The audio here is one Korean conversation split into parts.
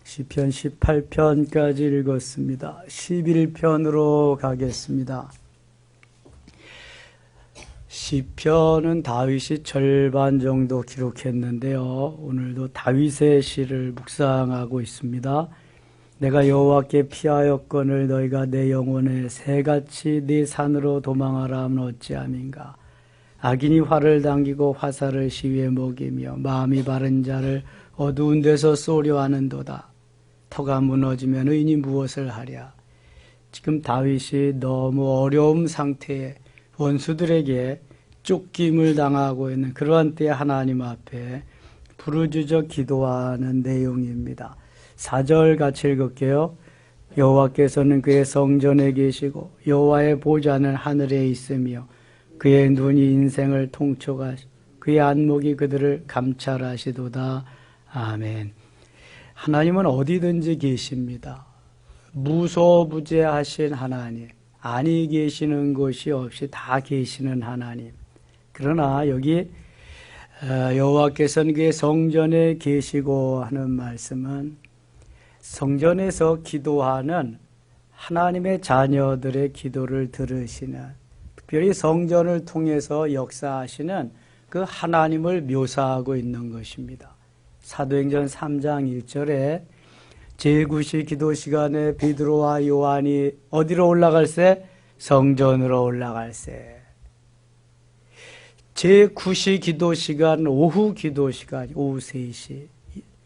시편 18편까지 읽었습니다. 11편으로 가겠습니다. 시편은 다윗이 절반 정도 기록했는데요. 오늘도 다윗의 시를 묵상하고 있습니다. 내가 여호와께 피하였거늘 너희가 내 영혼에 새같이 네 산으로 도망하라 하면 어찌함인가. 악인이 활을 당기고 화살을 시위에 먹이며 마음이 바른 자를 어두운 데서 쏘려 하는도다. 터가 무너지면 의인이 무엇을 하랴. 지금 다윗이 너무 어려운 상태에 원수들에게 쫓김을 당하고 있는 그러한 때에 하나님 앞에 부르짖어 기도하는 내용입니다. 4절 같이 읽을게요. 여호와께서는 그의 성전에 계시고 여호와의 보좌는 하늘에 있으며 그의 눈이 인생을 통촉하시고 그의 안목이 그들을 감찰하시도다. 아멘. 하나님은 어디든지 계십니다. 무소부재하신 하나님, 아니 계시는 곳이 없이 다 계시는 하나님. 그러나 여기 여호와께서는 그의 성전에 계시고 하는 말씀은 성전에서 기도하는 하나님의 자녀들의 기도를 들으시는, 특별히 성전을 통해서 역사하시는 그 하나님을 묘사하고 있는 것입니다. 사도행전 3장 1절에 제9시 기도 시간에 베드로와 요한이 어디로 올라갈세? 성전으로 올라갈세. 제9시 기도 시간, 오후 기도 시간, 오후 3시.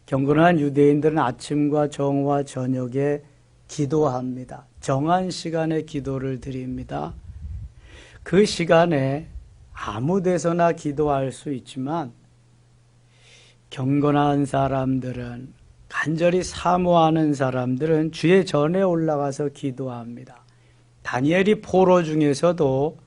경건한 유대인들은 아침과 정오와 저녁에 기도합니다. 정한 시간에 기도를 드립니다. 그 시간에 아무 데서나 기도할 수 있지만 경건한 사람들은, 간절히 사모하는 사람들은 주의 전에 올라가서 기도합니다. 다니엘이 포로 중에서도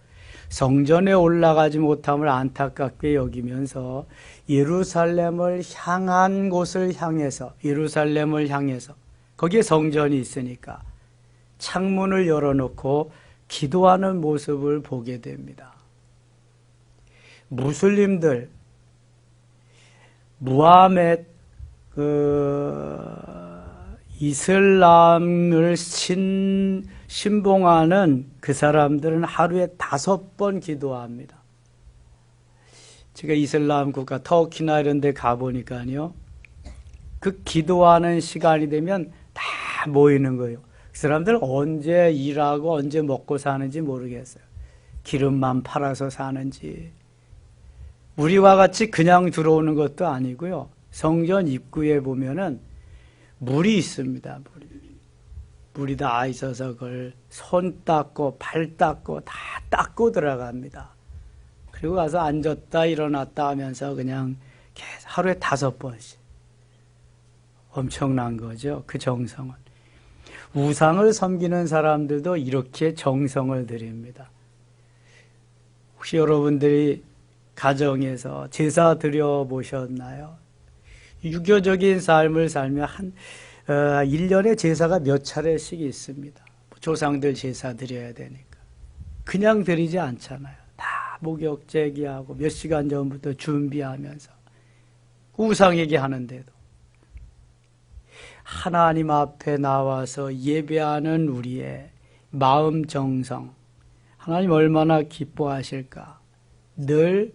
성전에 올라가지 못함을 안타깝게 여기면서 예루살렘을 향한 곳을 향해서, 예루살렘을 향해서, 거기에 성전이 있으니까 창문을 열어놓고 기도하는 모습을 보게 됩니다. 무슬림들, 무하멧, 이슬람을 신봉하는 그 사람들은 하루에 5번 기도합니다. 제가 이슬람 국가 터키나 이런 데 가보니까요, 그 기도하는 시간이 되면 다 모이는 거예요. 그 사람들은 언제 일하고 언제 먹고 사는지 모르겠어요. 기름만 팔아서 사는지. 우리와 같이 그냥 들어오는 것도 아니고요. 성전 입구에 보면은 물이 있습니다. 물이 다 있어서 그걸 손 닦고 발 닦고 다 닦고 들어갑니다. 그리고 가서 앉았다 일어났다 하면서 그냥 하루에 5번씩. 엄청난 거죠. 그 정성은. 우상을 섬기는 사람들도 이렇게 정성을 들입니다. 혹시 여러분들이 가정에서 제사 드려보셨나요? 유교적인 삶을 살며 1년에 제사가 몇 차례씩 있습니다. 조상들 제사 드려야 되니까. 그냥 드리지 않잖아요. 다 목욕 제기하고 몇 시간 전부터 준비하면서 우상 얘기하는데도 하나님 앞에 나와서 예배하는 우리의 마음 정성, 하나님 얼마나 기뻐하실까. 늘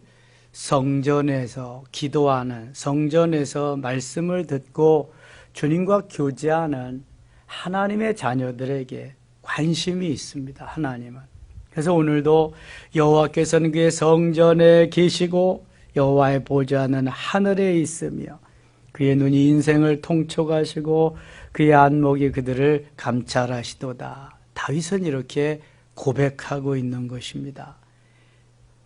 성전에서 기도하는, 성전에서 말씀을 듣고 주님과 교제하는 하나님의 자녀들에게 관심이 있습니다. 하나님은. 그래서 오늘도 여호와께서는 그의 성전에 계시고 여호와의 보좌는 하늘에 있으며 그의 눈이 인생을 통촉하시고 그의 안목이 그들을 감찰하시도다. 다윗은 이렇게 고백하고 있는 것입니다.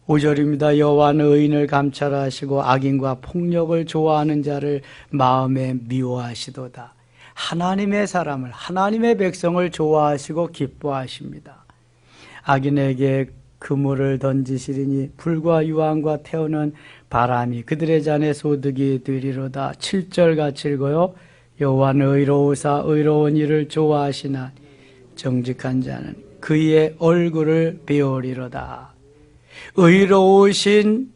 5절입니다. 여호와는 의인을 감찰하시고 악인과 폭력을 좋아하는 자를 마음에 미워하시도다. 하나님의 사람을, 하나님의 백성을 좋아하시고 기뻐하십니다. 악인에게 그물을 던지시리니 불과 유황과 태우는 바람이 그들의 잔에 소득이 되리로다. 7절 같이 읽어요. 여호와는 의로우사 의로운 일을 좋아하시나 정직한 자는 그의 얼굴을 배우리로다. 의로우신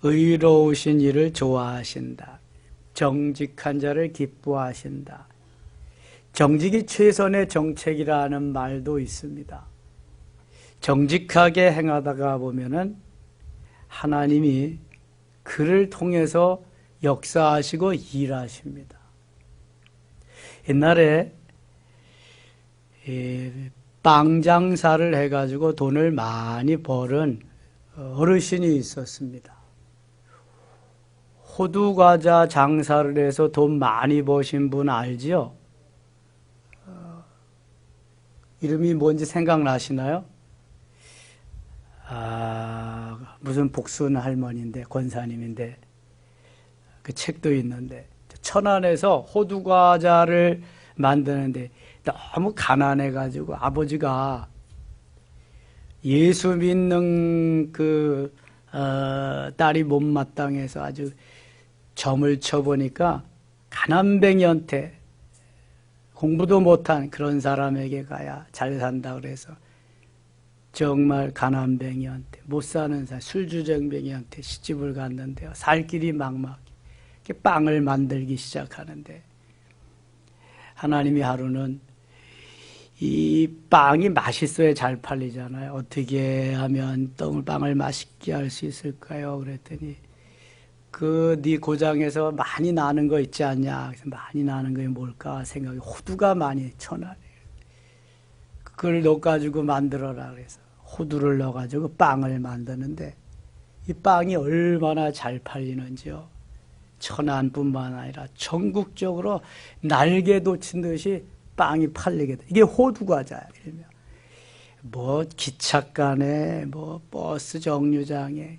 일을 좋아하신다. 정직한 자를 기뻐하신다. 정직이 최선의 정책이라는 말도 있습니다. 정직하게 행하다가 보면은 하나님이 그를 통해서 역사하시고 일하십니다. 옛날에 빵 장사를 해가지고 돈을 많이 벌은 어르신이 있었습니다. 호두 과자 장사를 해서 돈 많이 버신 분 알지요? 이름이 뭔지 생각나시나요? 무슨 복순 할머니인데, 권사님인데, 그 책도 있는데, 천안에서 호두 과자를 만드는데 너무 가난해가지고 아버지가 예수 믿는 딸이 못마땅해서 아주 점을 쳐보니까 가난뱅이한테 공부도 못한 그런 사람에게 가야 잘 산다 그래서 정말 가난뱅이한테 못 사는 사람 술주정뱅이한테 시집을 갔는데요. 살 길이 막막해. 빵을 만들기 시작하는데 하나님이 하루는 이 빵이 맛있어야 잘 팔리잖아요. 어떻게 하면 빵을 맛있게 할 수 있을까요? 그랬더니 네 고장에서 많이 나는 거 있지 않냐? 그래서 많이 나는 게 뭘까 생각이 호두가 많이 천하네. 그걸 넣어가지고 만들어라 그래서 호두를 넣어가지고 빵을 만드는데 이 빵이 얼마나 잘 팔리는지요. 천안뿐만 아니라 전국적으로 날개 돋친 듯이 빵이 팔리게 돼. 이게 호두 과자야. 뭐 기찻간에 뭐 버스 정류장에.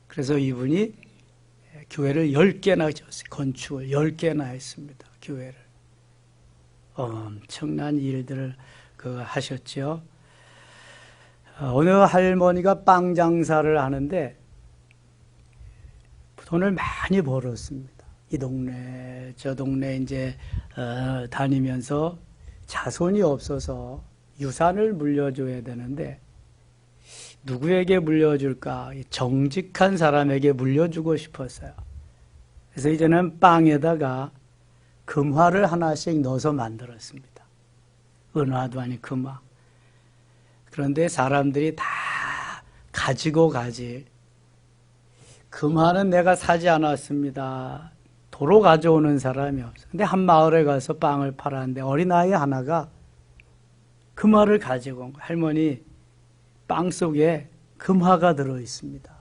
그래서 이분이 교회를 10개나 지었어요. 건축을 10개나 했습니다. 교회를. 엄청난 일들을 하셨죠. 어느 할머니가 빵 장사를 하는데 돈을 많이 벌었습니다. 이 동네 저 동네 이제 다니면서 자손이 없어서 유산을 물려줘야 되는데 누구에게 물려줄까? 정직한 사람에게 물려주고 싶었어요. 그래서 이제는 빵에다가 금화를 하나씩 넣어서 만들었습니다. 은화도 아닌 금화. 그런데 사람들이 다 가지고 가지. 금화는 내가 사지 않았습니다. 도로 가져오는 사람이 없어요. 근데 한 마을에 가서 빵을 팔았는데 어린아이 하나가 금화를 가지고 온 거예요. 할머니, 빵 속에 금화가 들어있습니다.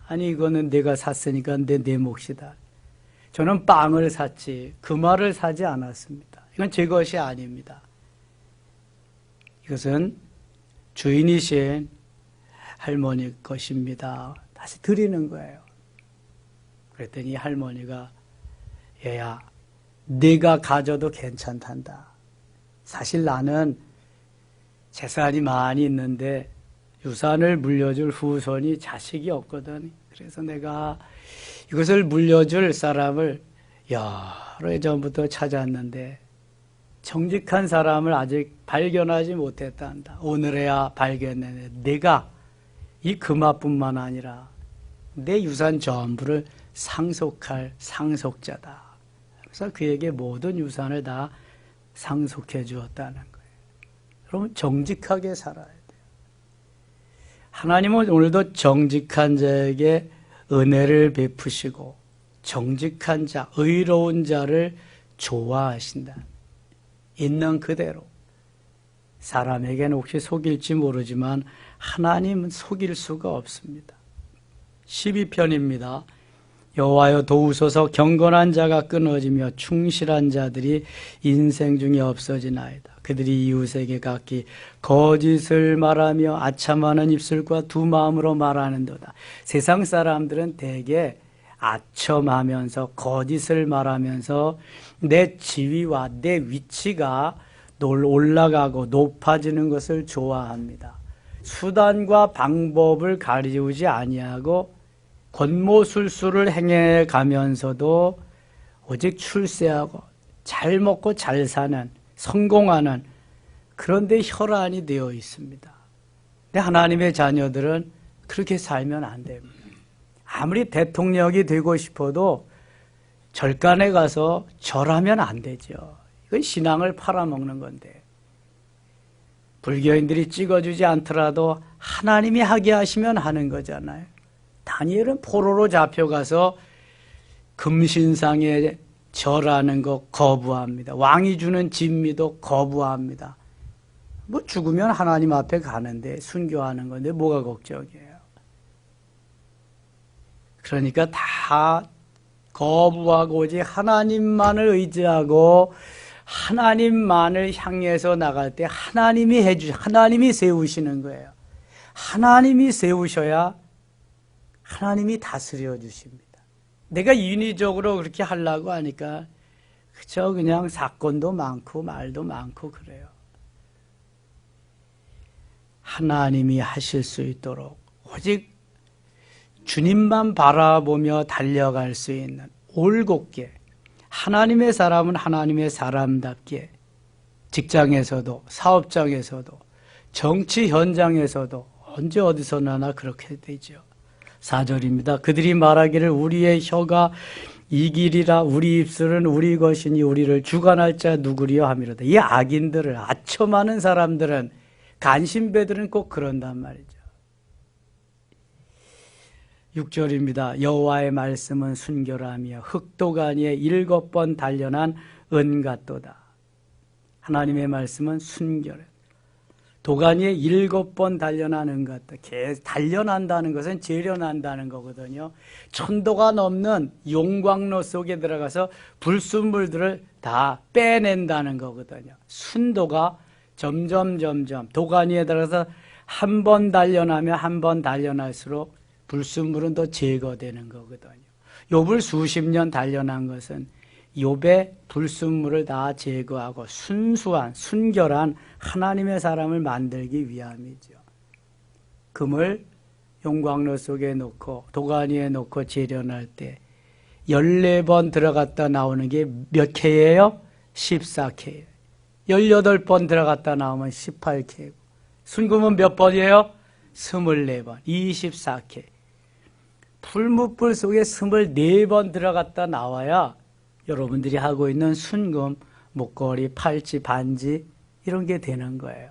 아니 이거는 내가 샀으니까 내 몫이다. 저는 빵을 샀지 금화를 사지 않았습니다. 이건 제 것이 아닙니다. 이것은 주인이신 할머니 것입니다. 다시 드리는 거예요. 그랬더니 할머니가 얘야 네가 가져도 괜찮단다. 사실 나는 재산이 많이 있는데 유산을 물려줄 후손이 자식이 없거든. 그래서 내가 이것을 물려줄 사람을 여러 해 전부터 찾았는데 정직한 사람을 아직 발견하지 못했단다. 오늘에야 발견했네. 내가 이 금화뿐만 아니라 내 유산 전부를 상속할 상속자다. 그래서 그에게 모든 유산을 다 상속해 주었다는 거예요. 여러분 정직하게 살아야 돼요. 하나님은 오늘도 정직한 자에게 은혜를 베푸시고 정직한 자, 의로운 자를 좋아하신다. 있는 그대로. 사람에게는 혹시 속일지 모르지만 하나님은 속일 수가 없습니다. 12편입니다. 여호와여 도우소서. 경건한 자가 끊어지며 충실한 자들이 인생 중에 없어지나이다. 그들이 이웃에게 각기 거짓을 말하며 아첨하는 입술과 두 마음으로 말하는도다. 세상 사람들은 대개 아첨하면서 거짓을 말하면서 내 지위와 내 위치가 올라가고 높아지는 것을 좋아합니다. 수단과 방법을 가리우지 아니하고 권모술수를 행해 가면서도 오직 출세하고 잘 먹고 잘 사는 성공하는 그런 데 혈안이 되어 있습니다. 근데 하나님의 자녀들은 그렇게 살면 안 됩니다. 아무리 대통령이 되고 싶어도 절간에 가서 절하면 안 되죠. 이건 신앙을 팔아먹는 건데. 불교인들이 찍어주지 않더라도 하나님이 하게 하시면 하는 거잖아요. 다니엘은 포로로 잡혀가서 금신상에 절하는 거 거부합니다. 왕이 주는 진미도 거부합니다. 뭐 죽으면 하나님 앞에 가는데 순교하는 건데 뭐가 걱정이에요. 그러니까 다 거부하고 오직 하나님만을 의지하고 하나님만을 향해서 나갈 때 하나님이 하나님이 세우시는 거예요. 하나님이 세우셔야 하나님이 다스려 주십니다. 내가 인위적으로 그렇게 하려고 하니까 그저 그냥 사건도 많고 말도 많고 그래요. 하나님이 하실 수 있도록 오직 주님만 바라보며 달려갈 수 있는 올곧게 하나님의 사람은 하나님의 사람답게 직장에서도 사업장에서도 정치 현장에서도 언제 어디서나 그렇게 되죠. 4절입니다. 그들이 말하기를 우리의 혀가 이기리라 우리 입술은 우리 것이니 우리를 주관할 자 누구리요 하미로다. 이 악인들을 아첨하는 사람들은 간신배들은 꼭 그런단 말이죠. 6절입니다. 여호와의 말씀은 순결하며 흑도가니에 7번 단련한 은 같도다. 하나님의 말씀은 순결해. 도가니에 7번 단련한 은 같다. 단련한다는 것은 재련한다는 거거든요. 천도가 넘는 용광로 속에 들어가서 불순물들을 다 빼낸다는 거거든요. 순도가 점점 도가니에 들어가서 한 번 단련하면 한 번 단련할수록 불순물은 더 제거되는 거거든요. 욥을 수십 년 단련한 것은 욥의 불순물을 다 제거하고 순수한 순결한 하나님의 사람을 만들기 위함이죠. 금을 용광로 속에 놓고 도가니에 놓고 재련할 때 14번 들어갔다 나오는 게 몇 K예요? 14K. 18번 들어갔다 나오면 18K. 순금은 몇 번이에요? 24번. 24K. 풀무불 속에 24번 들어갔다 나와야 여러분들이 하고 있는 순금, 목걸이, 팔찌, 반지 이런 게 되는 거예요.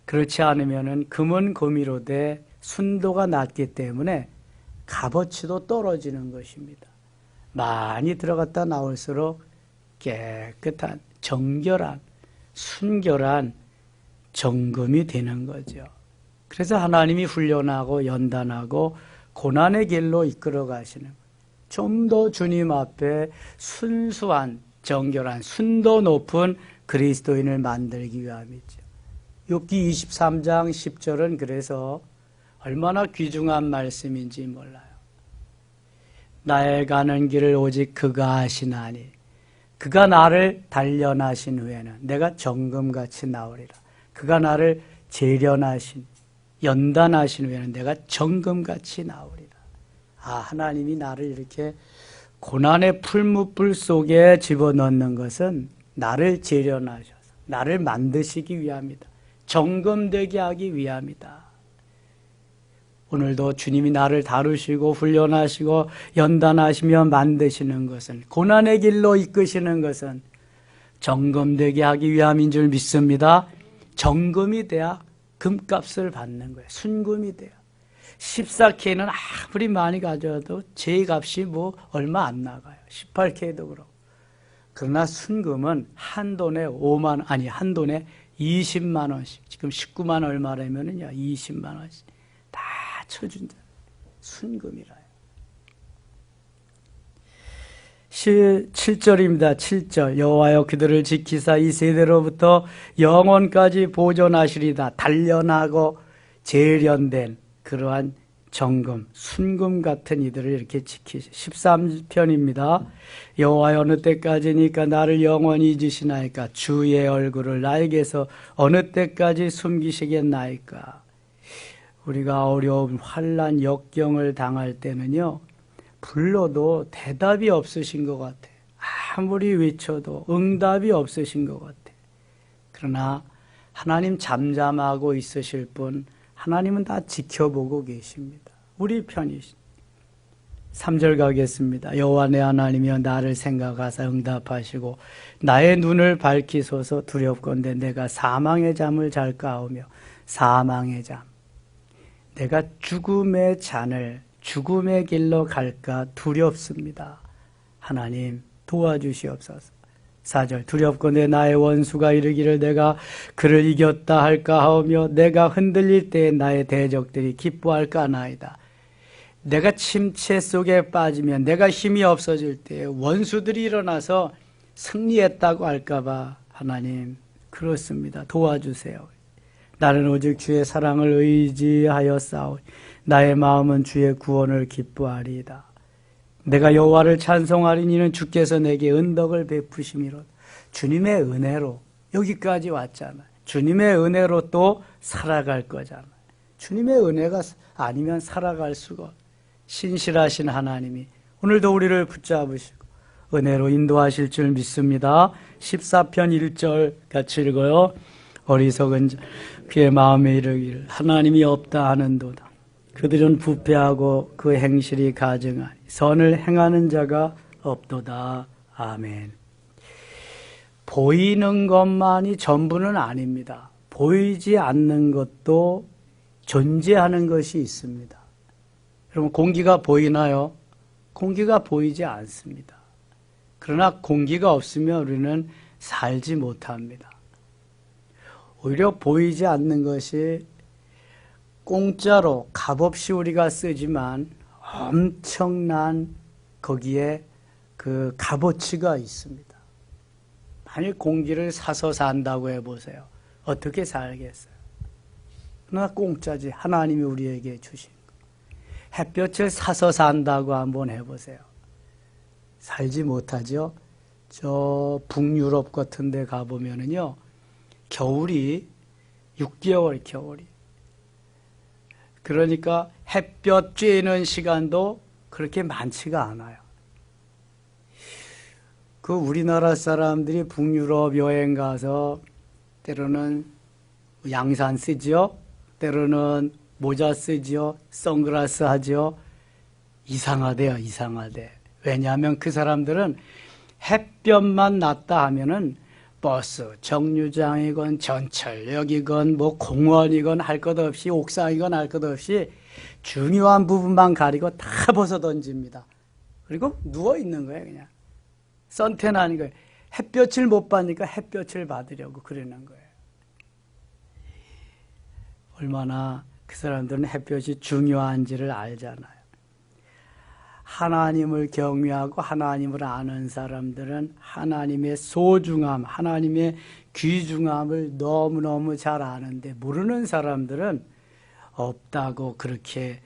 그렇지 않으면은 금은 금이로되 순도가 낮기 때문에 값어치도 떨어지는 것입니다. 많이 들어갔다 나올수록 깨끗한, 정결한, 순결한 정금이 되는 거죠. 그래서 하나님이 훈련하고 연단하고 고난의 길로 이끌어 가시는 거예요. 좀 더 주님 앞에 순수한, 정결한, 순도 높은 그리스도인을 만들기 위함이죠. 욥기 23장 10절은 그래서 얼마나 귀중한 말씀인지 몰라요. 나의 가는 길을 오직 그가 아시나니 그가 나를 단련하신 후에는 내가 정금같이 나오리라. 그가 나를 재련하신, 연단하신 후에는 내가 정금같이 나오리라. 하나님이 나를 이렇게 고난의 풀무불 속에 집어넣는 것은 나를 재련하셔서 나를 만드시기 위함이다. 정금되게 하기 위함이다. 오늘도 주님이 나를 다루시고 훈련하시고 연단하시며 만드시는 것은, 고난의 길로 이끄시는 것은 정금되게 하기 위함인 줄 믿습니다. 정금이 돼야 금값을 받는 거예요. 순금이 돼야. 14K는 아무리 많이 가져와도 제 값이 뭐 얼마 안 나가요. 18K도 그렇고. 그러나 순금은 한 돈에 한 돈에 20만 원씩, 지금 19만 얼마라면은요, 20만 원씩 다 쳐준다. 순금이라요. 7절입니다. 7절. 여호와여 그들을 지키사 이 세대로부터 영원까지 보존하시리다. 단련하고 재련된 그러한 정금, 순금 같은 이들을 이렇게 지키시. 13편입니다. 여호와여 어느 때까지니까 나를 영원히 잊으시나이까? 주의 얼굴을 나에게서 어느 때까지 숨기시겠나이까? 우리가 어려운 환난 역경을 당할 때는요, 불러도 대답이 없으신 것 같아. 아무리 외쳐도 응답이 없으신 것 같아. 그러나 하나님 잠잠하고 있으실 분, 하나님은 다 지켜보고 계십니다. 우리 편이신. 3절 가겠습니다. 여호와 내 하나님이여 나를 생각하사 응답하시고 나의 눈을 밝히소서. 두렵건대 내가 사망의 잠을 잘까오며 사망의 잠, 내가 죽음의 잔을 죽음의 길로 갈까 두렵습니다. 하나님 도와주시옵소서. 4절 두렵건대 나의 원수가 이르기를 내가 그를 이겼다 할까 하오며 내가 흔들릴 때에 나의 대적들이 기뻐할까 하나이다. 내가 침체 속에 빠지면 내가 힘이 없어질 때에 원수들이 일어나서 승리했다고 할까봐 하나님 그렇습니다. 도와주세요. 나는 오직 주의 사랑을 의지하여 싸우니 나의 마음은 주의 구원을 기뻐하리이다. 내가 여호와를 찬송하리니 이는 주께서 내게 은덕을 베푸심이로다. 주님의 은혜로 여기까지 왔잖아요. 주님의 은혜로 또 살아갈 거잖아요. 주님의 은혜가 아니면 살아갈 수가 없어요. 신실하신 하나님이 오늘도 우리를 붙잡으시고 은혜로 인도하실 줄 믿습니다. 14편 1절 같이 읽어요. 어리석은 자 그의 마음에 이르기를 하나님이 없다 하는도다. 그들은 부패하고 그 행실이 가증하니 선을 행하는 자가 없도다. 아멘. 보이는 것만이 전부는 아닙니다. 보이지 않는 것도 존재하는 것이 있습니다. 여러분 공기가 보이나요? 공기가 보이지 않습니다. 그러나 공기가 없으면 우리는 살지 못합니다. 오히려 보이지 않는 것이 공짜로 값없이 우리가 쓰지만 엄청난 거기에 그 값어치가 있습니다. 만일 공기를 사서 산다고 해보세요. 어떻게 살겠어요? 그러나 공짜지. 하나님이 우리에게 주신 거. 햇볕을 사서 산다고 한번 해보세요. 살지 못하죠. 저 북유럽 같은 데 가보면은요, 겨울이 6개월 겨울이. 그러니까 햇볕 쬐는 시간도 그렇게 많지가 않아요. 그 우리나라 사람들이 북유럽 여행 가서 때로는 양산 쓰죠. 때로는 모자 쓰죠. 선글라스 하죠. 이상하대요. 이상하대. 왜냐하면 그 사람들은 햇볕만 났다 하면은 버스, 정류장이건 전철역이건 뭐 공원이건 할 것 없이 옥상이건 할 것 없이 중요한 부분만 가리고 다 벗어 던집니다. 그리고 누워 있는 거예요. 그냥 선탠하는 거예요. 햇볕을 못 받으니까 햇볕을 받으려고 그러는 거예요. 얼마나 그 사람들은 햇볕이 중요한지를 알잖아요. 하나님을 경외하고 하나님을 아는 사람들은 하나님의 소중함, 하나님의 귀중함을 너무너무 잘 아는데 모르는 사람들은 없다고 그렇게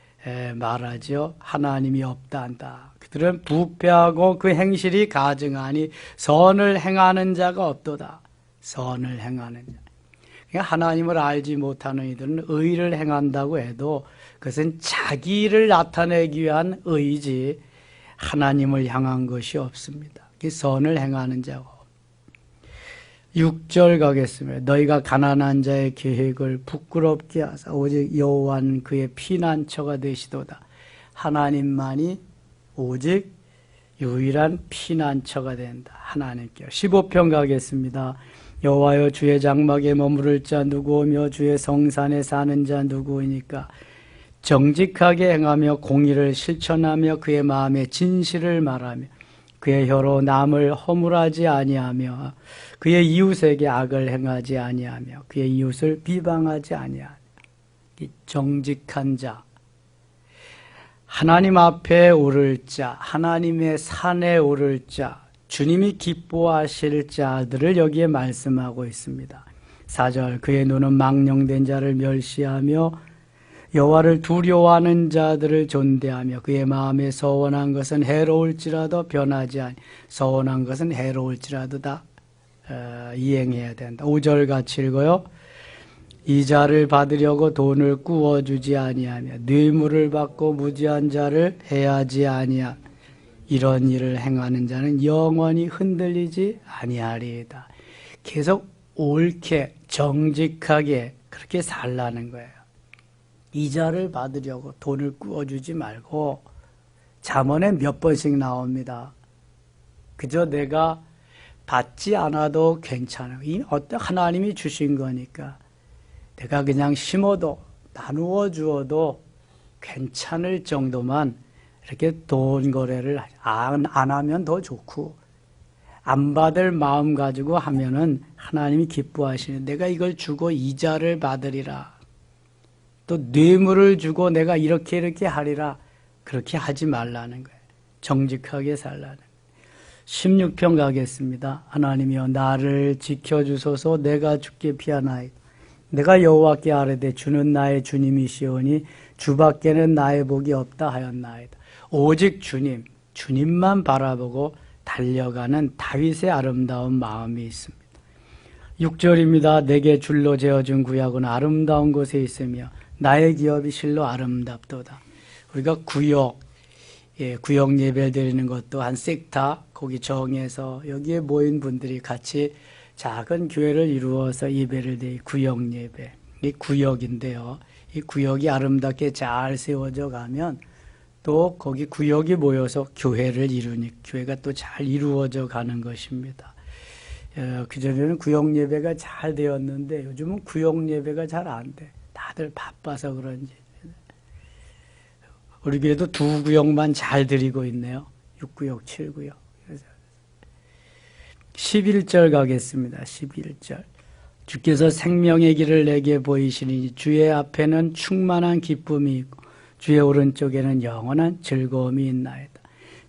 말하죠. 하나님이 없다 한다. 그들은 부패하고 그 행실이 가증하니 선을 행하는 자가 없도다. 선을 행하는 자. 하나님을 알지 못하는 이들은 의를 행한다고 해도 그것은 자기를 나타내기 위한 의지 하나님을 향한 것이 없습니다. 선을 행하는 자고. 6절 가겠습니다. 너희가 가난한 자의 계획을 부끄럽게 하사 오직 여호와는 그의 피난처가 되시도다. 하나님만이 오직 유일한 피난처가 된다. 하나님께. 15편 가겠습니다. 여호와여 주의 장막에 머무를 자 누구오며 주의 성산에 사는 자 누구이니까. 정직하게 행하며 공의를 실천하며 그의 마음에 진실을 말하며 그의 혀로 남을 허물하지 아니하며 그의 이웃에게 악을 행하지 아니하며 그의 이웃을 비방하지 아니하며. 이 정직한 자, 하나님 앞에 오를 자, 하나님의 산에 오를 자, 주님이 기뻐하실 자들을 여기에 말씀하고 있습니다. 4절 그의 눈은 망령된 자를 멸시하며 여호와를 두려워하는 자들을 존대하며 그의 마음에 서원한 것은 해로울지라도 변하지 아니. 서원한 것은 해로울지라도 다 이행해야 된다. 5절 같이 읽어요. 이자를 받으려고 돈을 꾸어주지 아니하며 뇌물을 받고 무지한 자를 해하지 아니하며 이런 일을 행하는 자는 영원히 흔들리지 아니하리이다. 계속 옳게 정직하게 그렇게 살라는 거예요. 이자를 받으려고 돈을 꾸어주지 말고 잠언에 몇 번씩 나옵니다. 그저 내가 받지 않아도 괜찮아. 이 어떤 하나님이 주신 거니까 내가 그냥 심어도 나누어 주어도 괜찮을 정도만 이렇게 돈 거래를 안 하면 더 좋고, 안 받을 마음 가지고 하면은 하나님이 기뻐하시는, 내가 이걸 주고 이자를 받으리라, 또 뇌물을 주고 내가 이렇게 하리라, 그렇게 하지 말라는 거예요. 정직하게 살라는 거예요. 16편 가겠습니다. 하나님이여 나를 지켜주소서. 내가 주께 피하나이다. 내가 여호와께 아뢰되 주는 나의 주님이시오니 주밖에는 나의 복이 없다 하였나이다. 오직 주님만 바라보고 달려가는 다윗의 아름다운 마음이 있습니다. 6절입니다. 내게 줄로 재어준 구약은 아름다운 곳에 있으며 나의 기업이 실로 아름답도다. 우리가 구역 예배를 드리는 것도 한 섹타 거기 정해서 여기에 모인 분들이 같이 작은 교회를 이루어서 예배를 드리 구역 예배. 이 구역인데요. 이 구역이 아름답게 잘 세워져 가면 또 거기 구역이 모여서 교회를 이루니 교회가 또 잘 이루어져 가는 것입니다. 그전에는 구역 예배가 잘 되었는데 요즘은 구역 예배가 잘 안 돼. 다들 바빠서 그런지. 우리 교회도 2구역만 잘 드리고 있네요. 6구역, 7구역. 11절 가겠습니다. 11절. 주께서 생명의 길을 내게 보이시니 주의 앞에는 충만한 기쁨이 있고 주의 오른쪽에는 영원한 즐거움이 있나이다.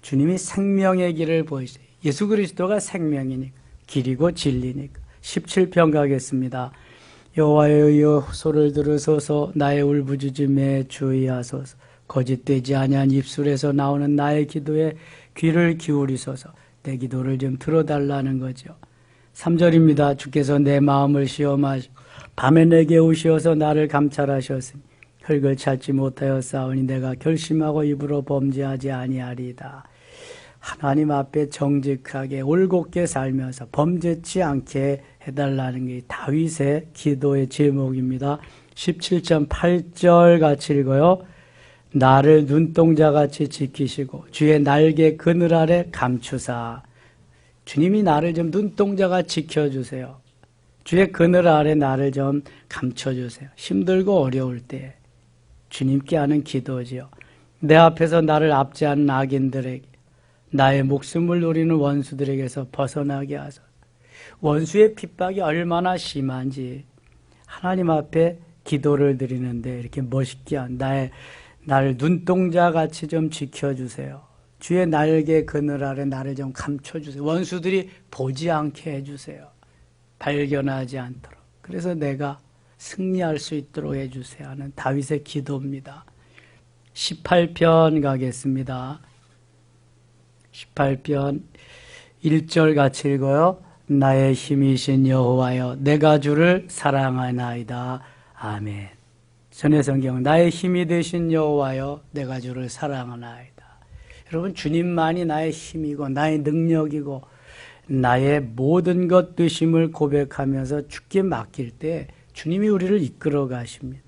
주님이 생명의 길을 보이시니 예수 그리스도가 생명이니까 길이고 진리니까. 17편 가겠습니다. 여호와여 소를 들으소서. 나의 울부짖음에 주의하소서. 거짓되지 아니한 입술에서 나오는 나의 기도에 귀를 기울이소서. 내 기도를 좀 들어달라는 거죠. 3절입니다. 주께서 내 마음을 시험하시고 밤에 내게 오시어서 나를 감찰하셨으니 흙을 찾지 못하여 싸우니 내가 결심하고 입으로 범죄하지 아니하리이다. 하나님 앞에 정직하게 올곧게 살면서 범죄치 않게 해달라는 게 다윗의 기도의 제목입니다. 17절 8절 같이 읽어요. 나를 눈동자같이 지키시고 주의 날개 그늘 아래 감추사. 주님이 나를 좀 눈동자같이 지켜주세요. 주의 그늘 아래 나를 좀 감춰주세요. 힘들고 어려울 때 주님께 하는 기도지요. 내 앞에서 나를 압제하는 악인들에게, 나의 목숨을 노리는 원수들에게서 벗어나게 하소서. 원수의 핍박이 얼마나 심한지 하나님 앞에 기도를 드리는데 이렇게 멋있게 나를 눈동자같이 좀 지켜주세요. 주의 날개 그늘 아래 나를 좀 감춰주세요. 원수들이 보지 않게 해주세요. 발견하지 않도록. 그래서 내가 승리할 수 있도록 해주세요 하는 다윗의 기도입니다. 18편 가겠습니다. 18편 1절 같이 읽어요. 나의 힘이신 여호와여 내가 주를 사랑하나이다. 아멘. 전의 성경 나의 힘이 되신 여호와여 내가 주를 사랑하나이다. 여러분 주님만이 나의 힘이고 나의 능력이고 나의 모든 것 되심을 고백하면서 주께 맡길 때 주님이 우리를 이끌어 가십니다.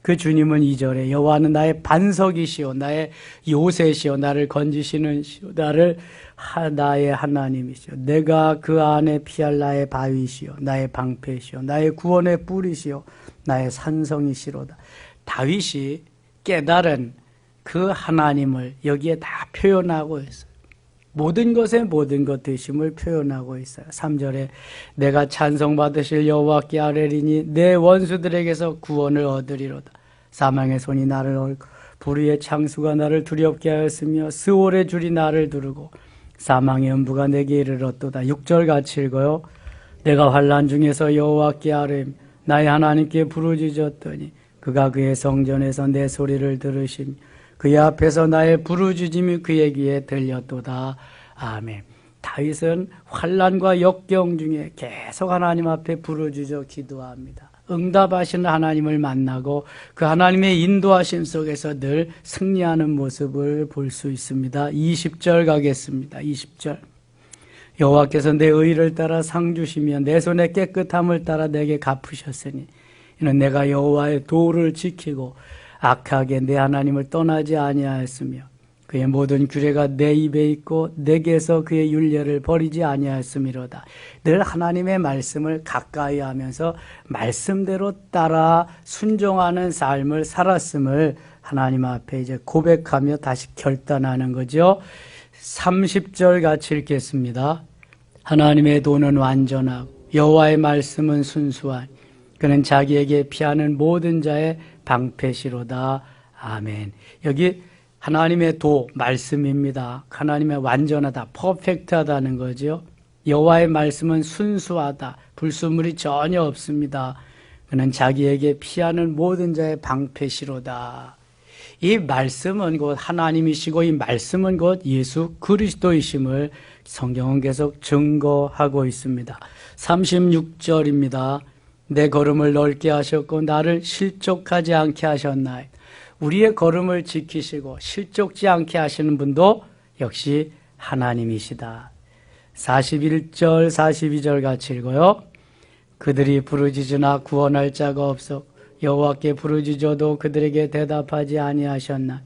그 주님은 2절에 여호와는 나의 반석이시오 나의 요새시오 나를 건지시는 시오 나의 하나님이시오 내가 그 안에 피할 나의 바위시오 나의 방패시오 나의 구원의 뿌리시오 나의 산성이시로다. 다윗이 깨달은 그 하나님을 여기에 다 표현하고 있어요. 모든 것에 모든 것 되심을 표현하고 있어요. 3절에 내가 찬송받으실 여호와께 아뢰리니 내 원수들에게서 구원을 얻으리로다. 사망의 손이 나를 얽고 불의의 창수가 나를 두렵게 하였으며 스올의 줄이 나를 두르고 사망의 음부가 내게 이르렀도다. 6절 같이 읽어요. 내가 환난 중에서 여호와께 아뢰며 나의 하나님께 부르짖었더니 그가 그의 성전에서 내 소리를 들으시며 그의 앞에서 나의 부르짖음이 그의 귀에 들렸도다. 아멘. 다윗은 환난과 역경 중에 계속 하나님 앞에 부르짖어 기도합니다. 응답하시는 하나님을 만나고 그 하나님의 인도하심 속에서 늘 승리하는 모습을 볼 수 있습니다. 20절 가겠습니다. 20절. 여호와께서 내 의를 따라 상 주시며 내 손의 깨끗함을 따라 내게 갚으셨으니 이는 내가 여호와의 도를 지키고 악하게 내 하나님을 떠나지 아니하였으며 그의 모든 규례가 내 입에 있고 내게서 그의 율례를 버리지 아니하였음이로다. 늘 하나님의 말씀을 가까이 하면서 말씀대로 따라 순종하는 삶을 살았음을 하나님 앞에 이제 고백하며 다시 결단하는 거죠. 30절 같이 읽겠습니다. 하나님의 도는 완전하고 여호와의 말씀은 순수한 그는 자기에게 피하는 모든 자의 방패시로다. 아멘. 여기 하나님의 도, 말씀입니다. 하나님의 완전하다, 퍼펙트하다는 거죠. 여호와의 말씀은 순수하다, 불순물이 전혀 없습니다. 그는 자기에게 피하는 모든 자의 방패시로다. 이 말씀은 곧 하나님이시고 이 말씀은 곧 예수 그리스도이심을 성경은 계속 증거하고 있습니다. 36절입니다. 내 걸음을 넓게 하셨고 나를 실족하지 않게 하셨나이다. 우리의 걸음을 지키시고 실족지 않게 하시는 분도 역시 하나님이시다. 41절 42절 같이 읽어요. 그들이 부르짖으나 구원할 자가 없어 여호와께 부르짖어도 그들에게 대답하지 아니하셨나.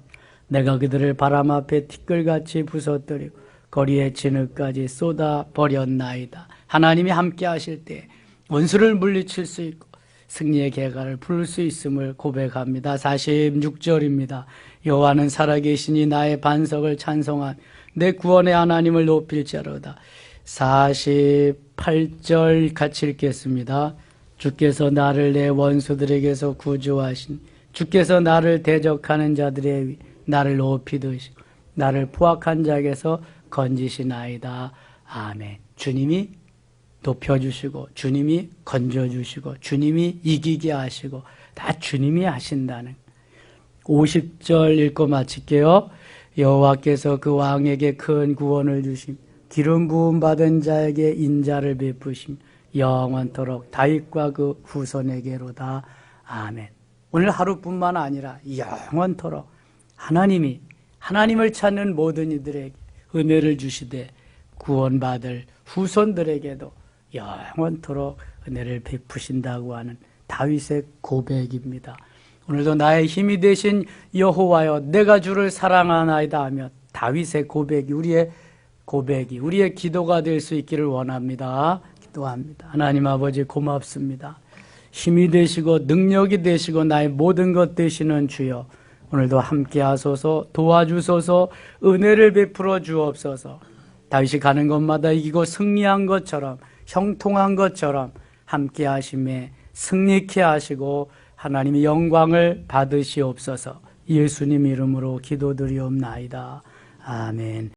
내가 그들을 바람 앞에 티끌같이 부서뜨리고 거리에 진흙까지 쏟아 버렸나이다. 하나님이 함께 하실 때 원수를 물리칠 수 있고 승리의 계가를 부를 수 있음을 고백합니다. 46절입니다. 여호와는 살아계시니 나의 반석을 찬송한 내 구원의 하나님을 높일자로다. 48절 같이 읽겠습니다. 주께서 나를 내 원수들에게서 구주하신 주께서 나를 대적하는 자들의 위 나를 높이 드시고 나를 포악한 자에게서 건지시나이다. 아멘. 주님이 높여주시고 주님이 건져주시고 주님이 이기게 하시고 다 주님이 하신다는 50절 읽고 마칠게요. 여호와께서 그 왕에게 큰 구원을 주심 기름 부음 받은 자에게 인자를 베푸심 영원토록 다윗과 그 후손에게로다. 아멘. 오늘 하루뿐만 아니라 영원토록 하나님을 찾는 모든 이들에게 은혜를 주시되 구원받을 후손들에게도 영원토록 은혜를 베푸신다고 하는 다윗의 고백입니다. 오늘도 나의 힘이 되신 여호와여 내가 주를 사랑하나이다 하며 다윗의 고백이 우리의 기도가 될 수 있기를 원합니다. 기도합니다. 하나님 아버지 고맙습니다. 힘이 되시고 능력이 되시고 나의 모든 것 되시는 주여 오늘도 함께 하소서 도와주소서 은혜를 베풀어 주옵소서. 다윗이 가는 곳마다 이기고 승리한 것처럼 형통한 것처럼 함께 하심에 승리케 하시고 하나님의 영광을 받으시옵소서. 예수님 이름으로 기도드리옵나이다. 아멘.